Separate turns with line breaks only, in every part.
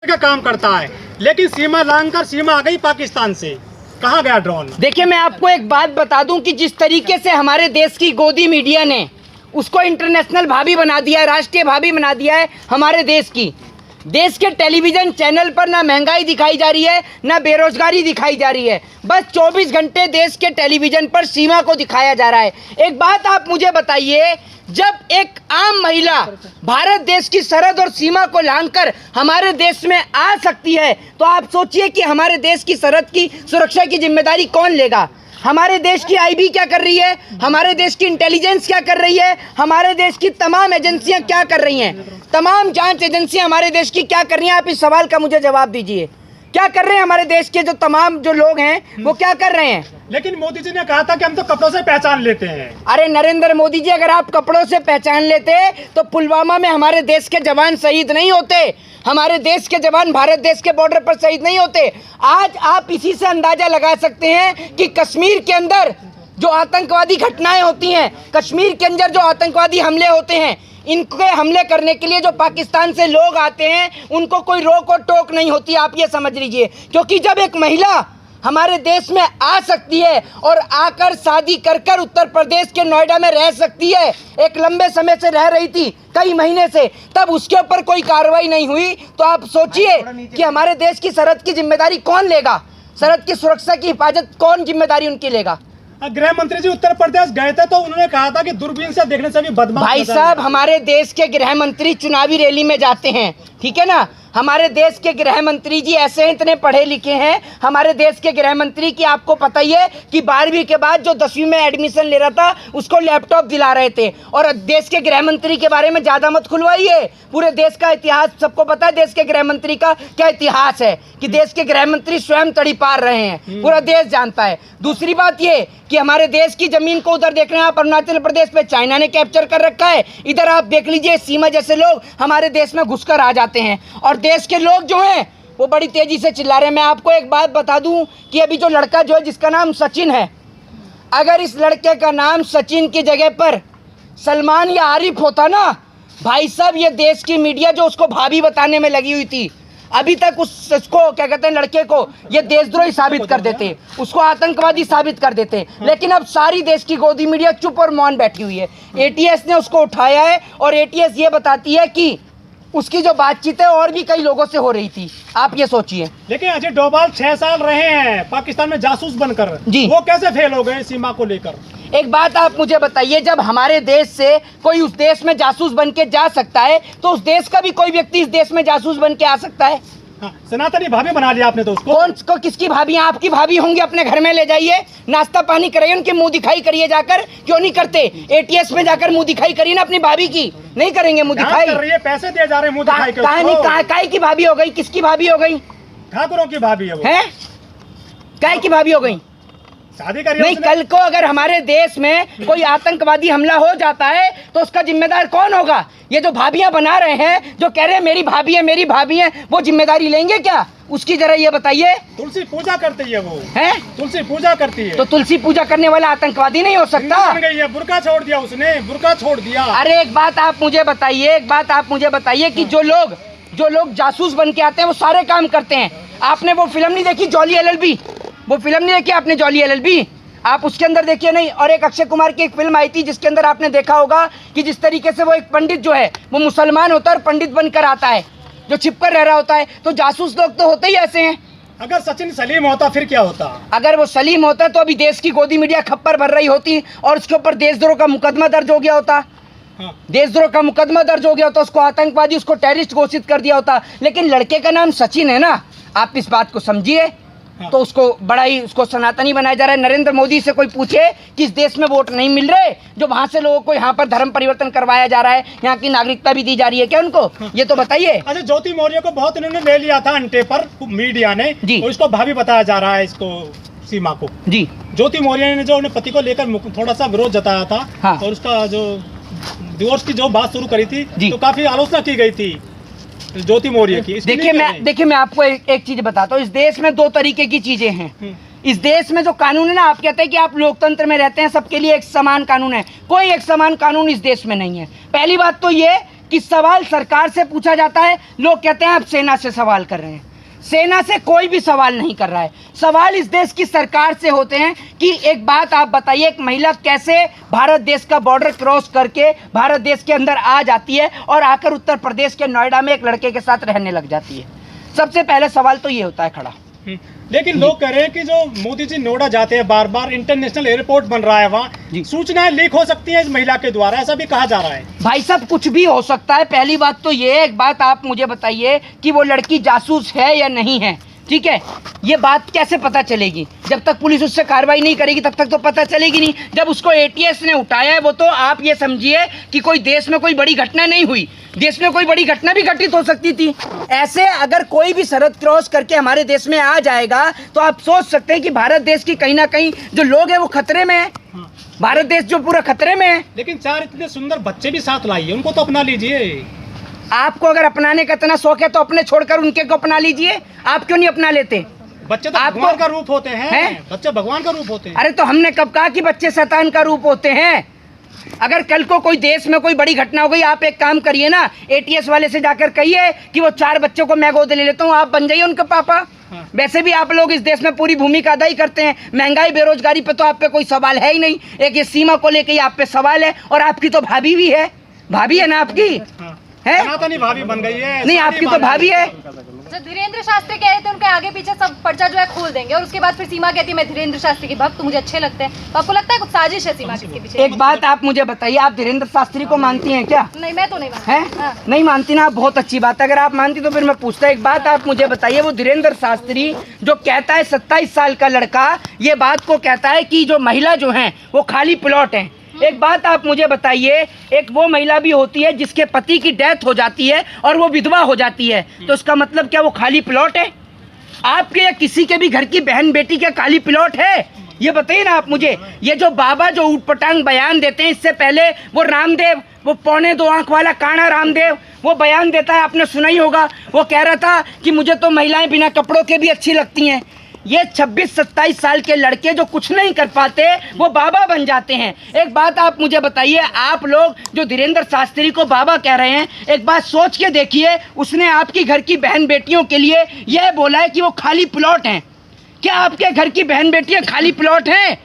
का काम करता है, लेकिन सीमा लांघकर सीमा आ गई पाकिस्तान से। कहाँ गया ड्रोन?
देखिए, मैं आपको एक बात बता दूं कि जिस तरीके से हमारे देश की गोदी मीडिया ने उसको इंटरनेशनल भाभी बना दिया है, राष्ट्रीय भाभी बना दिया है हमारे देश की। देश के टेलीविज़न चैनल पर ना महंगाई दिखाई जा रही है, ना बेरोजगारी दिखाई जा रही है, बस 24 घंटे देश के टेलीविज़न पर सीमा को दिखाया जा रहा है। एक बात आप मुझे बताइए, जब एक आम महिला भारत देश की सरहद और सीमा को लांघकर हमारे देश में आ सकती है, तो आप सोचिए कि हमारे देश की सरहद की सुरक्षा की जिम्मेदारी कौन लेगा? हमारे देश की आईबी क्या कर रही है? हमारे देश की इंटेलिजेंस क्या कर रही है? हमारे देश की तमाम एजेंसियां क्या कर रही हैं? तमाम जांच एजेंसियां हमारे देश की क्या कर रही हैं? आप इस सवाल का मुझे जवाब दीजिए। क्या कर रहे हैं हमारे देश के जो तमाम जो लोग हैं, वो क्या कर रहे हैं?
लेकिन मोदी जी ने कहा था कि हम तो कपड़ों से पहचान लेते हैं।
अरे नरेंद्र मोदी जी, अगर आप कपड़ों से पहचान लेते तो पुलवामा में हमारे देश के जवान शहीद नहीं होते, हमारे देश के जवान भारत देश के बॉर्डर पर शहीद नहीं होते। आज आप इसी से अंदाजा लगा सकते हैं कि कश्मीर के अंदर जो आतंकवादी घटनाएं होती हैं, कश्मीर के अंदर जो आतंकवादी हमले होते हैं, इनके हमले करने के लिए जो पाकिस्तान से लोग आते हैं, उनको कोई रोक और टोक नहीं होती। आप ये समझ लीजिए, क्योंकि जब एक महिला हमारे देश में आ सकती है और आकर शादी कर कर उत्तर प्रदेश के नोएडा में रह सकती है, एक लंबे समय से रह रही थी, कई महीने से, तब उसके ऊपर कोई कार्रवाई नहीं हुई, तो आप सोचिए कि हमारे देश की सरहद की जिम्मेदारी कौन लेगा? सरहद की सुरक्षा की हिफाजत कौन जिम्मेदारी उनकी लेगा?
गृह मंत्री जी उत्तर प्रदेश गए थे, तो उन्होंने कहा था कि दूरबीन से देखने से भी बदमाश।
भाई साहब, हमारे देश के गृह मंत्री चुनावी रैली में जाते हैं, ठीक है ना? हमारे देश के गृह मंत्री जी ऐसे हैं, इतने पढ़े लिखे हैं हमारे देश के गृह मंत्री की आपको पता ही है कि 12वीं के बाद जो 10वीं में एडमिशन ले रहा था उसको लैपटॉप दिला रहे थे। और देश के गृह मंत्री के बारे में ज़्यादा मत खुलवाइए, पूरे देश का इतिहास सबको पता है, देश के गृह मंत्री का क्या इतिहास है, कि देश के गृह मंत्री स्वयं तड़ीपार रहे हैं, पूरा देश जानता है। दूसरी बात ये कि हमारे देश की ज़मीन को उधर देख रहे हैं आप, अरुणाचल प्रदेश पे चाइना ने कैप्चर कर रखा है, इधर आप देख लीजिए सीमा जैसे लोग हमारे देश में घुसकर आ जाते हैं, और देश के लोग जो हैं वो बड़ी तेजी से चिल्ला रहे हैं। मैं आपको एक बात बता दूं कि अभी जो लड़का जो है जिसका नाम सचिन है, अगर इस लड़के का नाम सचिन की जगह पर सलमान या आरिफ होता ना, भाई साहब, ये देश की मीडिया जो उसको भाभी बताने में लगी हुई थी, अभी तक उसको क्या कहते हैं, लड़के को ये देशद्रोही साबित कर देते, उसको आतंकवादी साबित कर देते। लेकिन अब सारी देश की गोदी मीडिया चुप और मौन बैठी हुई है। एटीएस ने उसको उठाया है और एटीएस ये बताती है कि उसकी जो बातचीत है और भी कई लोगों से हो रही थी। आप ये सोचिए।
लेकिन अजय डोभाल 6 साल रहे हैं पाकिस्तान में जासूस बनकर जी, वो कैसे फेल हो गए सीमा को लेकर?
एक बात आप मुझे बताइए, जब हमारे देश से कोई उस देश में जासूस बन के जा सकता है, तो उस देश का भी कोई व्यक्ति इस देश में जासूस बन के आ सकता है?
हाँ, सनातनी भाभी बना लिया आपने तो उसको।
कौन को किसकी भाभी? आपकी भाभी होंगी, अपने घर में ले जाइए, नाश्ता पानी कराइए, उनके मुंह दिखाई करिए जाकर। क्यों नहीं करते? एटीएस में जाकर मुंह दिखाई करिए ना अपनी भाभी की। नहीं करेंगे मुंह दिखाई?
कर रही है, पैसे दिए जा रहे हैं मुंह दिखाई के।
कहां नहीं, काय की भाभी हो गई? किसकी भाभी हो गई?
ठाकुरों की भाभी है वो।
है? काय की भाभी हो गई?
शादी करी
नहीं, कल को अगर हमारे देश में कोई आतंकवादी हमला हो जाता है तो उसका जिम्मेदार कौन होगा? ये जो भाभियां बना रहे हैं, जो कह रहे हैं मेरी भाभी है मेरी भाभी है, वो जिम्मेदारी लेंगे क्या उसकी? जरा ये बताइए।
तुलसी पूजा करती है वो,
है?
तुलसी पूजा करती है,
तो तुलसी पूजा करने वाला आतंकवादी नहीं हो सकता?
बन गई है, बुर्का छोड़ दिया उसने, बुर्का छोड़ दिया।
अरे एक बात आप मुझे बताइए, एक बात आप मुझे बताइए कि जो लोग जासूस बन के आते हैं वो सारे काम करते हैं। आपने वो फिल्म नहीं देखी जॉली एलएलबी? वो फिल्म नहीं देखी आपने जॉली एलएलबी? आप उसके अंदर देखिए नहीं। और एक अक्षय कुमार की एक फिल्म आई थी जिसके अंदर आपने देखा होगा कि जिस तरीके से वो एक पंडित जो है वो मुसलमान होता है और पंडित बनकर आता है, जो छिपकर रह रहा होता है। तो जासूस लोग तो होते ही ऐसे हैं।
अगर सचिन सलीम होता फिर क्या होता?
अगर वो सलीम होता तो अभी देश की गोदी मीडिया खप्पर भर रही होती और उसके ऊपर देशद्रोह का मुकदमा दर्ज हो गया होता।
हाँ।
देशद्रोह का मुकदमा दर्ज हो गया होता, उसको आतंकवादी, उसको टेररिस्ट घोषित कर दिया होता। लेकिन लड़के का नाम सचिन है ना, आप इस बात को समझिए। हाँ। तो उसको बड़ा ही उसको सनातनी बनाया जा रहा है। नरेंद्र मोदी से कोई पूछे कि इस देश में वोट नहीं मिल रहे, जो वहां से लोगों को यहाँ पर धर्म परिवर्तन करवाया जा रहा है, यहाँ की नागरिकता भी दी जा रही है क्या उनको? हाँ। ये तो बताइए।
अच्छा, ज्योति मौर्य को बहुत इन्होंने ले लिया था अंटे पर मीडिया ने
जी,
और इसको भाभी बताया जा रहा है इसको सीमा को जी। ज्योति मौर्य ने जो अपने पति को लेकर थोड़ा सा विरोध जताया था। हाँ। और उसका जो डिवोर्स की जो बात शुरू करी थी तो काफी आलोचना की गई थी ज्योति मौर्य की।
देखिए मैं आपको एक चीज बताता हूँ। इस देश में 2 तरीके की चीजें हैं। इस देश में जो कानून है ना, आप कहते हैं कि आप लोकतंत्र में रहते हैं, सबके लिए एक समान कानून है। कोई एक समान कानून इस देश में नहीं है। पहली बात तो ये कि सवाल सरकार से पूछा जाता है, लोग कहते हैं आप सेना से सवाल कर रहे हैं। सेना से कोई भी सवाल नहीं कर रहा है। सवाल इस देश की सरकार से होते हैं कि एक बात आप बताइए, एक महिला कैसे भारत देश का बॉर्डर क्रॉस करके भारत देश के अंदर आ जाती है और आकर उत्तर प्रदेश के नोएडा में एक लड़के के साथ रहने लग जाती है। सबसे पहले सवाल तो ये होता है खड़ा।
लेकिन लोग कह रहे हैं कि जो मोदी जी नोएडा जाते हैं बार बार, इंटरनेशनल एयरपोर्ट बन रहा है वहाँ, सूचनाएं लीक हो सकती हैं इस महिला के द्वारा, ऐसा भी कहा जा रहा है।
भाई साहब कुछ भी हो सकता है। पहली बात तो ये, एक बात आप मुझे बताइए कि वो लड़की जासूस है या नहीं है, ठीक है? ये बात कैसे पता चलेगी? जब तक पुलिस उससे कार्रवाई नहीं करेगी तब तक तो पता चलेगी नहीं। जब उसको एटीएस ने उठाया है, वो तो आप ये समझिए कि कोई देश में कोई बड़ी घटना नहीं हुई, देश में कोई बड़ी घटना भी घटित हो सकती थी। ऐसे अगर कोई भी सरहद क्रॉस करके हमारे देश में आ जाएगा तो आप सोच सकते हैं कि भारत देश की कहीं ना कहीं जो लोग हैं वो खतरे में है। भारत देश जो पूरा खतरे में है।
लेकिन 4 इतने सुंदर बच्चे भी साथ लाइए, उनको तो अपना लीजिए।
आपको अगर अपनाने का इतना शौक है तो अपने छोड़कर उनके को अपना लीजिए। आप क्यों नहीं अपना लेते?
बच्चे तो भगवान का रूप होते हैं। बच्चे भगवान का रूप होते हैं।
अरे तो हमने कब कहा कि बच्चे शैतान का रूप होते हैं? अगर कल को कोई देश में कोई बड़ी घटना हो गई, आप एक काम करिए ना, एटीएस वाले से जाकर कहिए कि वो 4 बच्चों को मैं गोद ले लेता हूँ, आप बन जाइए उनके पापा। वैसे भी आप लोग इस देश में पूरी भूमिका अदा ही करते हैं। महंगाई बेरोजगारी पे तो आप पे कोई सवाल है ही नहीं। एक ये सीमा को लेके ही आप पे सवाल है। और आपकी तो भाभी भी है, भाभी है ना आपकी? है
सनातनी भाभी बन गई है।
नहीं, आपकी तो भाभी है।
जो धीरेन्द्र शास्त्री कह रहे थे उनके आगे पीछे सब पर्चा जो है खोल देंगे, और उसके बाद फिर सीमा कहती है मैं धीरेन्द्र शास्त्री की भक्त, मुझे अच्छे लगते हैं। तो आपको लगता है कुछ साजिश है सीमा के पीछे?
एक बात आप मुझे बताइए, आप धीरेन्द्र शास्त्री को मानती हैं क्या?
नहीं, मैं तो नहीं मानती।
हैं? नहीं मानती ना, बहुत अच्छी बात है। अगर आप मानती तो फिर मैं पूछता, एक बात आप मुझे बताइए, वो धीरेन्द्र शास्त्री जो कहता है 27 साल का लड़का ये बात को कहता है कि जो महिला जो है वो खाली प्लॉट है। एक बात आप मुझे बताइए, एक वो महिला भी होती है जिसके पति की डेथ हो जाती है और वो विधवा हो जाती है, तो इसका मतलब क्या वो खाली प्लॉट है? आपके या किसी के भी घर की बहन बेटी क्या खाली प्लॉट है? ये बताइए ना आप मुझे। ये जो बाबा जो ऊटपटांग बयान देते हैं, इससे पहले वो रामदेव, वो 2.25 आंख वाला काना रामदेव, वो बयान देता है, आपने सुना ही होगा। वो कह रहा था कि मुझे तो महिलाएं बिना कपड़ों के भी अच्छी लगती हैं। ये 26-27 साल के लड़के जो कुछ नहीं कर पाते वो बाबा बन जाते हैं। एक बात आप मुझे बताइए, आप लोग जो धीरेन्द्र शास्त्री को बाबा कह रहे हैं, एक बात सोच के देखिए, उसने आपकी घर की बहन बेटियों के लिए यह बोला है कि वो खाली प्लॉट हैं। क्या आपके घर की बहन बेटियां खाली प्लॉट हैं?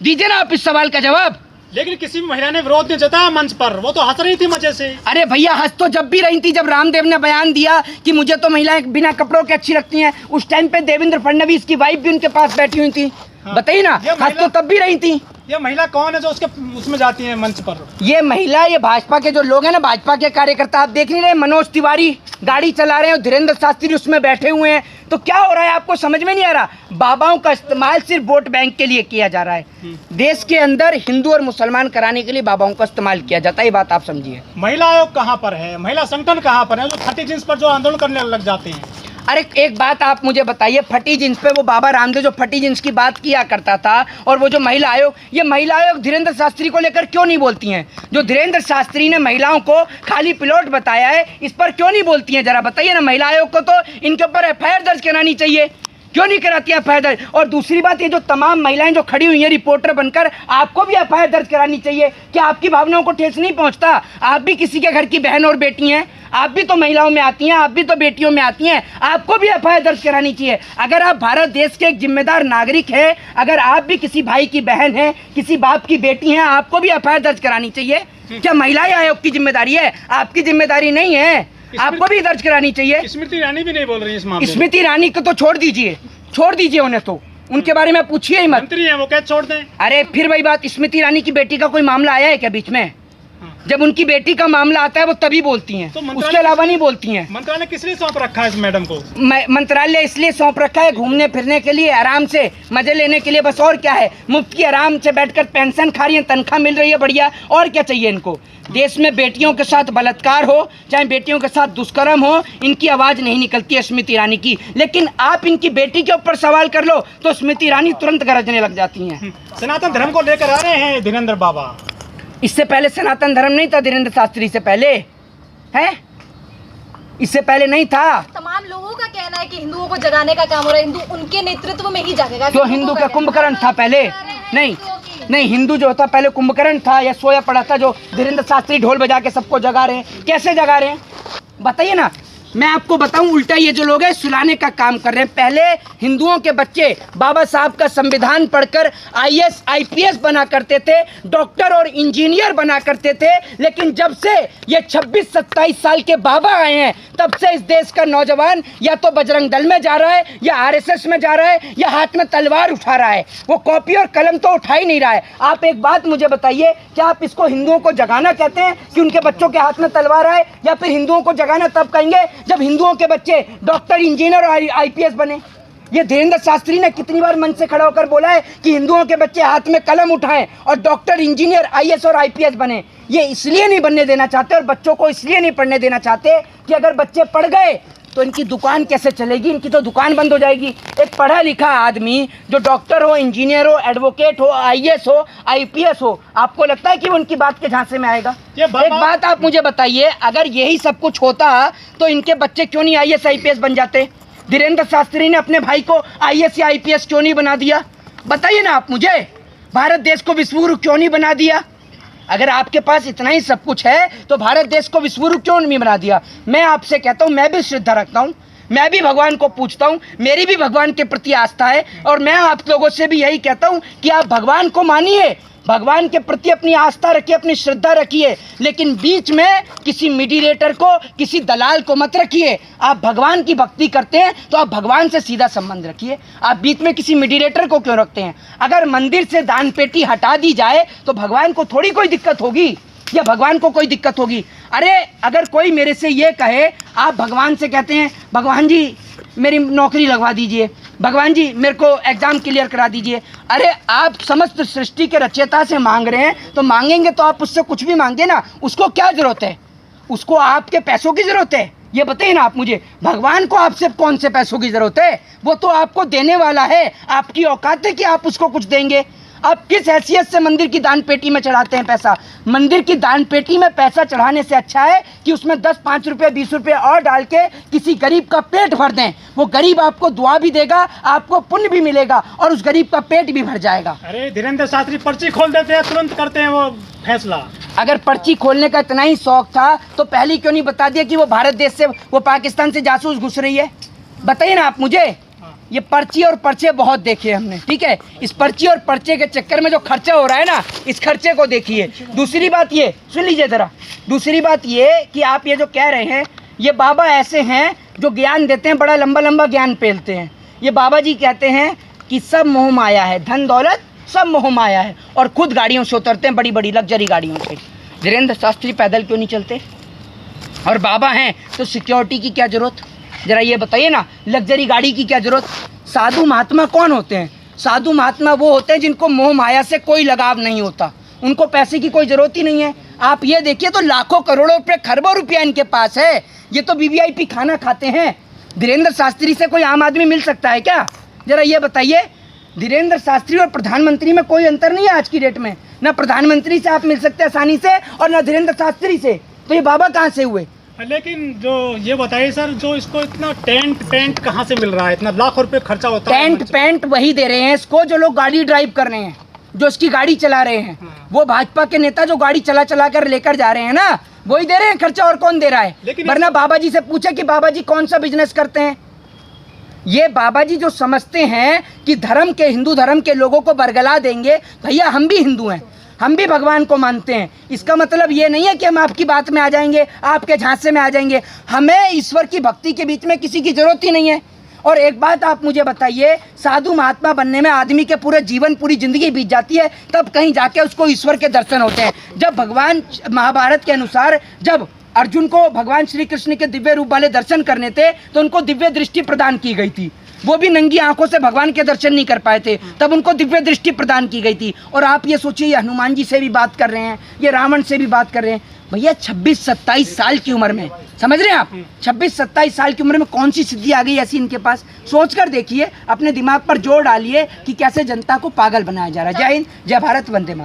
दीजिए ना आप इस सवाल का जवाब।
लेकिन किसी भी महिला ने विरोध नहीं जताया मंच पर, वो तो हंस रही थी मजे से।
अरे भैया हंस तो जब भी रही थी जब रामदेव ने बयान दिया कि मुझे तो महिलाएं बिना कपड़ों के अच्छी लगती हैं। उस टाइम पे देवेंद्र फडणवीस की वाइफ भी उनके पास बैठी हुई थी। बताइए ना, हंस तो तब भी रही थी।
ये महिला कौन है जो उसमें जाती है मंच पर?
ये महिला, ये भाजपा के जो लोग हैं ना, भाजपा के कार्यकर्ता, आप देख नहीं रहे, मनोज तिवारी गाड़ी चला रहे हैं और धीरेन्द्र शास्त्री उसमें बैठे हुए हैं। तो क्या हो रहा है आपको समझ में नहीं आ रहा? बाबाओं का इस्तेमाल सिर्फ वोट बैंक के लिए किया जा रहा है। देश के अंदर हिंदू और मुसलमान कराने के लिए बाबाओं का इस्तेमाल किया जाता है। ये बात आप समझिए।
महिला आयोग कहाँ पर है? महिला संगठन कहाँ पर है जो फटी जींस पर जो आंदोलन करने लग जाते हैं?
अरे एक बात आप मुझे बताइए, फटी जींस पे वो बाबा रामदेव जो फटी जींस की बात किया करता था, और वो जो महिला आयोग, ये महिला आयोग धीरेन्द्र शास्त्री को लेकर क्यों नहीं बोलती हैं? जो धीरेन्द्र शास्त्री ने महिलाओं को खाली प्लॉट बताया है, इस पर क्यों नहीं बोलती हैं? जरा बताइए ना। महिला आयोग को तो इनके ऊपर FIR दर्ज करानी चाहिए, क्यों नहीं कराती है FIR दर्ज? और दूसरी बात, ये जो तमाम महिलाएं जो खड़ी हुई हैं रिपोर्टर बनकर, आपको भी FIR दर्ज करानी चाहिए। क्या आपकी भावनाओं को ठेस नहीं पहुंचता? आप भी किसी के घर की बहन और बेटी हैं, आप भी तो महिलाओं में आती हैं, आप भी तो बेटियों में आती हैं, आपको भी FIR दर्ज करानी चाहिए। अगर आप भारत देश के एक जिम्मेदार नागरिक हैं, अगर आप भी किसी भाई की बहन हैं, किसी बाप की बेटी हैं, आपको भी FIR दर्ज करानी चाहिए। क्या महिला आयोग की जिम्मेदारी है? आपकी जिम्मेदारी नहीं है, आपको भी दर्ज करानी चाहिए।
स्मृति ईरानी भी नहीं बोल रही है इस मामले में।
स्मृति ईरानी को तो छोड़ दीजिए उन्हें, तो उनके बारे में पूछिए ही मत।
मंत्री हैं वो, कैसे छोड़ दें?
अरे फिर वही बात, स्मृति ईरानी की बेटी का कोई मामला आया है क्या बीच में? जब उनकी बेटी का मामला आता है वो तभी बोलती हैं, तो उसके अलावा नहीं बोलती हैं।
मंत्रालय किस लिए सौंप रखा है इस मैडम को?
मंत्रालय इसलिए सौंप रखा है घूमने फिरने के लिए, आराम से मजे लेने के लिए, बस। और क्या है? मुफ्त की आराम से बैठकर पेंशन खा रही है, तनख्वाह मिल रही है, बढ़िया। और क्या चाहिए इनको? देश में बेटियों के साथ बलात्कार हो, चाहे बेटियों के साथ दुष्कर्म हो, इनकी आवाज़ नहीं निकलती है स्मृति ईरानी की। लेकिन आप इनकी बेटी के ऊपर सवाल कर लो तो स्मृति ईरानी तुरंत गरजने लग जाती हैं।
सनातन धर्म को लेकर आ रहे हैं धीरेन्द्र बाबा।
इससे पहले सनातन धर्म नहीं था धीरेन्द्र शास्त्री से पहले, है? इससे पहले नहीं था।
तमाम लोगों का कहना है कि हिंदुओं को जगाने का काम हो रहा है, हिंदू उनके नेतृत्व में ही जागेगा।
तो हिंदू का कुंभकर्ण था पहले? नहीं, नहीं, हिंदू जो होता पहले कुंभकर्ण था या सोया पड़ा था, जो धीरेन्द्र शास्त्री ढोल बजा के सबको जगा रहे हैं, कैसे जगा रहे हैं बताइए ना। मैं आपको बताऊं, उल्टा ये जो लोग हैं सुलाने का काम कर रहे हैं। पहले हिंदुओं के बच्चे बाबा साहब का संविधान पढ़कर IAS IPS बना करते थे, डॉक्टर और इंजीनियर बना करते थे, लेकिन जब से ये 26-27 साल के बाबा आए हैं तब से इस देश का नौजवान या तो बजरंग दल में जा रहा है, या RSS में जा रहा है, या हाथ में तलवार उठा रहा है। वो कॉपी और कलम तो उठा ही नहीं रहा है। आप एक बात मुझे बताइए, क्या आप इसको हिंदुओं को जगाना कहते हैं कि उनके बच्चों के हाथ में तलवार आए, या फिर हिंदुओं को जगाना तब कहेंगे जब हिंदुओं के बच्चे डॉक्टर, इंजीनियर और IPS बने? ये धीरेन्द्र शास्त्री ने कितनी बार मंच से खड़ा होकर बोला है कि हिंदुओं के बच्चे हाथ में कलम उठाएं और डॉक्टर, इंजीनियर, IAS और IPS बने। ये इसलिए नहीं बनने देना चाहते और बच्चों को इसलिए नहीं पढ़ने देना चाहते कि अगर बच्चे पढ़ गए तो इनकी दुकान कैसे चलेगी, इनकी तो दुकान बंद हो जाएगी। एक पढ़ा लिखा आदमी जो डॉक्टर हो, इंजीनियर हो, एडवोकेट हो, IAS हो, IPS हो, आपको लगता है कि वो उनकी बात के झांसे में आएगा? एक बात आप मुझे बताइए, अगर यही सब कुछ होता तो इनके बच्चे क्यों नहीं IAS IPS बन जाते? धीरेन्द्र शास्त्री ने अपने भाई को IAS या IPS क्यों नहीं बना दिया? बताइए ना आप मुझे। भारत देश को विश्वगुरु क्यों नहीं बना दिया? अगर आपके पास इतना ही सब कुछ है तो भारत देश को विश्वगुरु क्यों नहीं बना दिया? मैं आपसे कहता हूँ, मैं भी श्रद्धा रखता हूँ, मैं भी भगवान को पूछता हूँ, मेरी भी भगवान के प्रति आस्था है, और मैं आप लोगों से भी यही कहता हूँ कि आप भगवान को मानिए, भगवान के प्रति अपनी आस्था रखिए, अपनी श्रद्धा रखिए, लेकिन बीच में किसी मीडिएटर को, किसी दलाल को मत रखिए। आप भगवान की भक्ति करते हैं तो आप भगवान से सीधा संबंध रखिए, आप बीच में किसी मीडिएटर को क्यों रखते हैं? अगर मंदिर से दान पेटी हटा दी जाए तो भगवान को थोड़ी कोई दिक्कत होगी, या भगवान को कोई दिक्कत होगी? अरे अगर कोई मेरे से ये कहे, आप भगवान से कहते हैं भगवान जी मेरी नौकरी लगवा दीजिए, भगवान जी मेरे को एग्ज़ाम क्लियर करा दीजिए, अरे आप समस्त सृष्टि के रचयिता से मांग रहे हैं तो मांगेंगे तो आप उससे कुछ भी मांगे ना, उसको क्या ज़रूरत है? उसको आपके पैसों की ज़रूरत है? ये बताइए ना आप मुझे। भगवान को आपसे कौन से पैसों की ज़रूरत है? वो तो आपको देने वाला है, आपकी औकात है कि आप उसको कुछ देंगे? आप किस हैसियत से मंदिर की दान पेटी में चढ़ाते हैं पैसा? मंदिर की दान पेटी में पैसा चढ़ाने से अच्छा है कि उसमें 10, 5 रुपये, 20 रुपये और डाल के किसी गरीब का पेट भर दें। वो गरीब आपको दुआ भी देगा, आपको पुण्य भी मिलेगा और उस गरीब का पेट भी भर जाएगा।
अरे धीरेन्द्र शास्त्री पर्ची खोल देते हैं, तुरंत करते हैं वो फैसला।
अगर पर्ची खोलने का इतना ही शौक था तो पहले क्यों नहीं बता दिया कि वो भारत देश से, वो पाकिस्तान से जासूस घुस रही है? बताइए ना आप मुझे। ये पर्ची और पर्चे बहुत देखे हमने, ठीक है? इस पर्ची और पर्चे के चक्कर में जो खर्चा हो रहा है ना, इस खर्चे को देखिए। दूसरी बात ये सुन लीजिए ज़रा, दूसरी बात ये कि आप ये जो कह रहे हैं, ये बाबा ऐसे हैं जो ज्ञान देते हैं, बड़ा लंबा लंबा ज्ञान पेलते हैं। ये बाबा जी कहते हैं कि सब मोह माया है, धन दौलत सब मोह माया है, और खुद गाड़ियों से उतरते हैं, बड़ी बड़ी लग्जरी गाड़ियों से। धीरेन्द्र शास्त्री पैदल क्यों नहीं चलते? और बाबा हैं तो सिक्योरिटी की क्या ज़रूरत? ज़रा ये बताइए ना, लग्जरी गाड़ी की क्या ज़रूरत? साधु महात्मा कौन होते हैं? साधु महात्मा वो होते हैं जिनको मोह माया से कोई लगाव नहीं होता, उनको पैसे की कोई ज़रूरत ही नहीं है। आप ये देखिए तो लाखों करोड़ों रुपये, खरबों रुपया इनके पास है, ये तो VVIP खाना खाते हैं। धीरेन्द्र शास्त्री से कोई आम आदमी मिल सकता है क्या? ज़रा ये बताइए। धीरेन्द्र शास्त्री और प्रधानमंत्री में कोई अंतर नहीं है आज की डेट में। ना प्रधानमंत्री से आप मिल सकते हैं आसानी से और ना धीरेन्द्र शास्त्री से, तो ये बाबा कहाँ से हुए?
लेकिन जो ये बताइए सर, जो इसको इतना टेंट पेंट कहाँ से मिल रहा है? इतना लाख रुपए खर्चा होता है।
टेंट पेंट वही दे रहे हैं इसको जो लोग गाड़ी ड्राइव कर रहे हैं, जो इसकी गाड़ी चला रहे हैं। वो भाजपा के नेता जो गाड़ी चला चला कर लेकर जा रहे हैं ना, वही दे रहे हैं खर्चा, और कौन दे रहा है? वरना बाबा जी से पूछे कि बाबा जी कौन सा बिजनेस करते हैं। ये बाबा जी जो समझते हैं कि धर्म के, हिंदू धर्म के लोगों को बरगला देंगे, भैया हम भी हिंदू हैं, हम भी भगवान को मानते हैं। इसका मतलब ये नहीं है कि हम आपकी बात में आ जाएंगे, आपके झांसे में आ जाएंगे। हमें ईश्वर की भक्ति के बीच में किसी की जरूरत ही नहीं है। और एक बात आप मुझे बताइए, साधु महात्मा बनने में आदमी के पूरे जीवन, पूरी जिंदगी बीत जाती है, तब कहीं जाके उसको ईश्वर के दर्शन होते हैं। जब भगवान, महाभारत के अनुसार, जब अर्जुन को भगवान श्री कृष्ण के दिव्य रूप वाले दर्शन करने थे तो उनको दिव्य दृष्टि प्रदान की गई थी। वो भी नंगी आंखों से भगवान के दर्शन नहीं कर पाए थे, तब उनको दिव्य दृष्टि प्रदान की गई थी। और आप ये सोचिए, ये हनुमान जी से भी बात कर रहे हैं, ये रावण से भी बात कर रहे हैं। भैया 26-27 साल की उम्र में, समझ रहे हैं आप, 26-27 साल की उम्र में कौन सी सिद्धि आ गई ऐसी इनके पास? सोच कर देखिए, अपने दिमाग पर जोर डालिए कि कैसे जनता को पागल बनाया जा रहा है। जय हिंद, जय भारत, वंदे मातरम।